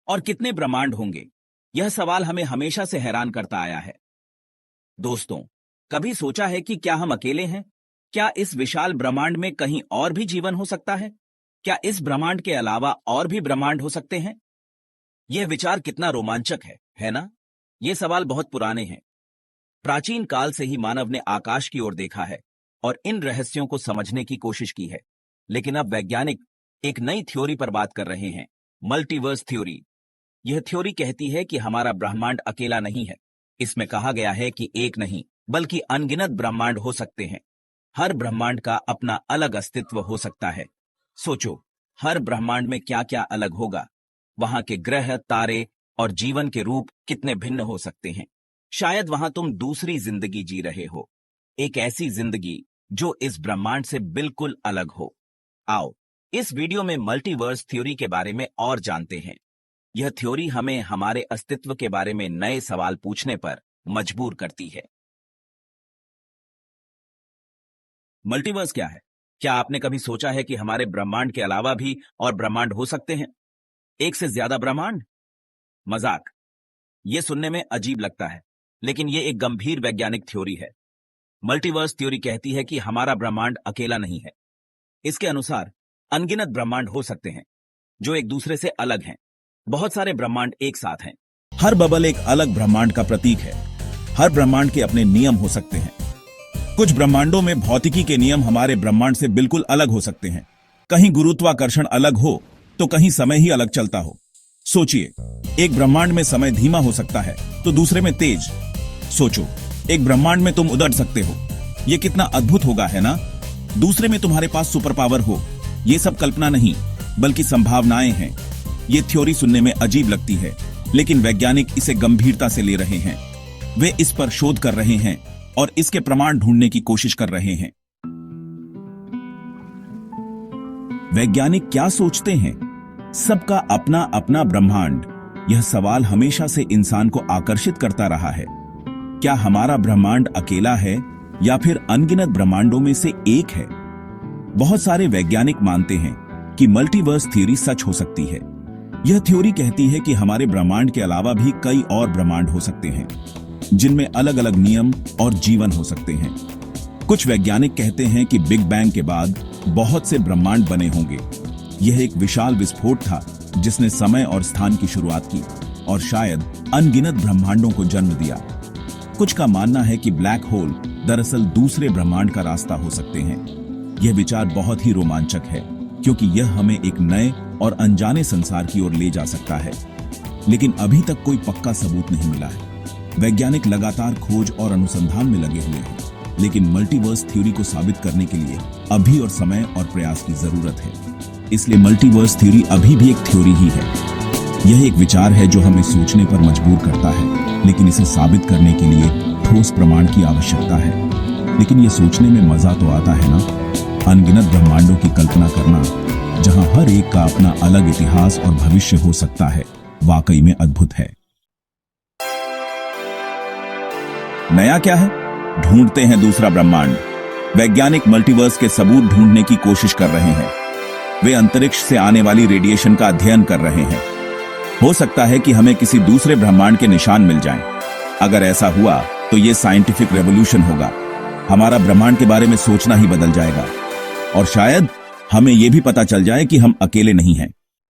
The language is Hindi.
और कितने ब्रह्मांड होंगे? यह सवाल हमें हमेशा से हैरान करता आया है। दोस्तों, कभी सोचा है कि क्या हम अकेले हैं? क्या इस विशाल ब्रह्मांड में कहीं और भी जीवन हो सकता है? क्या इस ब्रह्मांड के अलावा और भी ब्रह्मांड हो सकते हैं? यह विचार कितना रोमांचक है ना? ये सवाल बहुत पुराने हैं। प्राचीन काल से ही मानव ने आकाश की ओर देखा है और इन रहस्यों को समझने की कोशिश की है। लेकिन अब वैज्ञानिक एक नई थ्योरी पर बात कर रहे हैं, मल्टीवर्स थ्योरी। यह थ्योरी कहती है कि हमारा ब्रह्मांड अकेला नहीं है। इसमें कहा गया है कि एक नहीं बल्कि अनगिनत ब्रह्मांड हो सकते हैं। हर ब्रह्मांड का अपना अलग अस्तित्व हो सकता है। सोचो, हर ब्रह्मांड में क्या क्या अलग होगा। वहां के ग्रह, तारे और जीवन के रूप कितने भिन्न हो सकते हैं। शायद वहां तुम दूसरी जिंदगी जी रहे हो, एक ऐसी जिंदगी जो इस ब्रह्मांड से बिल्कुल अलग हो। आओ इस वीडियो में मल्टीवर्स थ्योरी के बारे में और जानते हैं। यह थ्योरी हमें हमारे अस्तित्व के बारे में नए सवाल पूछने पर मजबूर करती है। मल्टीवर्स क्या है? क्या आपने कभी सोचा है कि हमारे ब्रह्मांड के अलावा भी और ब्रह्मांड हो सकते हैं? एक से ज्यादा ब्रह्मांड? मजाक। यह सुनने में अजीब लगता है, लेकिन यह एक गंभीर वैज्ञानिक थ्योरी है। मल्टीवर्स थ्योरी कहती है कि हमारा ब्रह्मांड अकेला नहीं है। इसके अनुसार अनगिनत ब्रह्मांड हो सकते हैं जो एक दूसरे से अलग हैं। बहुत सारे ब्रह्मांड एक साथ हैं। हर बबल एक अलग ब्रह्मांड का प्रतीक है। हर ब्रह्मांड के अपने नियम हो सकते हैं। कुछ ब्रह्मांडों में भौतिकी के नियम हमारे ब्रह्मांड से बिल्कुल अलग हो सकते हैं। कहीं गुरुत्वाकर्षण अलग हो तो कहीं समय ही अलग चलता हो। सोचिए, एक ब्रह्मांड में समय धीमा हो सकता है तो दूसरे में तेज। सोचो, एक ब्रह्मांड में तुम उड़र सकते हो। यह कितना अद्भुत होगा, है ना? दूसरे में तुम्हारे पास सुपर पावर हो। यह सब कल्पना नहीं बल्कि संभावनाएं हैं। ये थ्योरी सुनने में अजीब लगती है, लेकिन वैज्ञानिक इसे गंभीरता से ले रहे हैं। वे इस पर शोध कर रहे हैं और इसके प्रमाण ढूंढने की कोशिश कर रहे हैं। वैज्ञानिक क्या सोचते हैं? सबका अपना अपना ब्रह्मांड। यह सवाल हमेशा से इंसान को आकर्षित करता रहा है। क्या हमारा ब्रह्मांड अकेला है या फिर अनगिनत ब्रह्मांडों में से एक है? बहुत सारे वैज्ञानिक मानते हैं कि मल्टीवर्स थ्योरी सच हो सकती है। यह थ्योरी कहती है कि हमारे ब्रह्मांड के अलावा भी कई और ब्रह्मांड हो सकते हैं जिनमें अलग अलग नियम और जीवन हो सकते हैं। कुछ वैज्ञानिक कहते हैं कि बिग बैंग के बाद बहुत से ब्रह्मांड बने होंगे। यह एक विशाल विस्फोट था जिसने समय और स्थान की शुरुआत की और शायद अनगिनत ब्रह्मांडों को जन्म दिया। कुछ का मानना है कि ब्लैक होल दरअसल दूसरे ब्रह्मांड का रास्ता हो सकते हैं। यह विचार बहुत ही रोमांचक है क्योंकि यह हमें एक नए और अनजाने संसार की ओर ले जा सकता है। लेकिन अभी तक कोई पक्का सबूत नहीं मिला है। वैज्ञानिक लगातार खोज और अनुसंधान में लगे हुए हैं, लेकिन मल्टीवर्स थ्योरी को साबित करने के लिए अभी और समय और प्रयास की जरूरत है। इसलिए मल्टीवर्स थ्योरी अभी भी एक थ्योरी ही है। यह एक विचार है जो हमें सोचने पर मजबूर करता है, लेकिन इसे साबित करने के लिए ठोस प्रमाण की आवश्यकता है। लेकिन यह सोचने में मजा तो आता है ना? अनगिनत ब्रह्मांडों की कल्पना करना, जहां हर एक का अपना अलग इतिहास और भविष्य हो सकता है, वाकई में अद्भुत है। नया क्या है? ढूंढते हैं दूसरा ब्रह्मांड। वैज्ञानिक मल्टीवर्स के सबूत ढूंढने की कोशिश कर रहे हैं। वे अंतरिक्ष से आने वाली रेडिएशन का अध्ययन कर रहे हैं। हो सकता है कि हमें किसी दूसरे ब्रह्मांड के निशान मिल जाएं। अगर ऐसा हुआ तो यह साइंटिफिक रेवोल्यूशन होगा। हमारा ब्रह्मांड के बारे में सोचना ही बदल जाएगा और शायद हमें यह भी पता चल जाए कि हम अकेले नहीं हैं।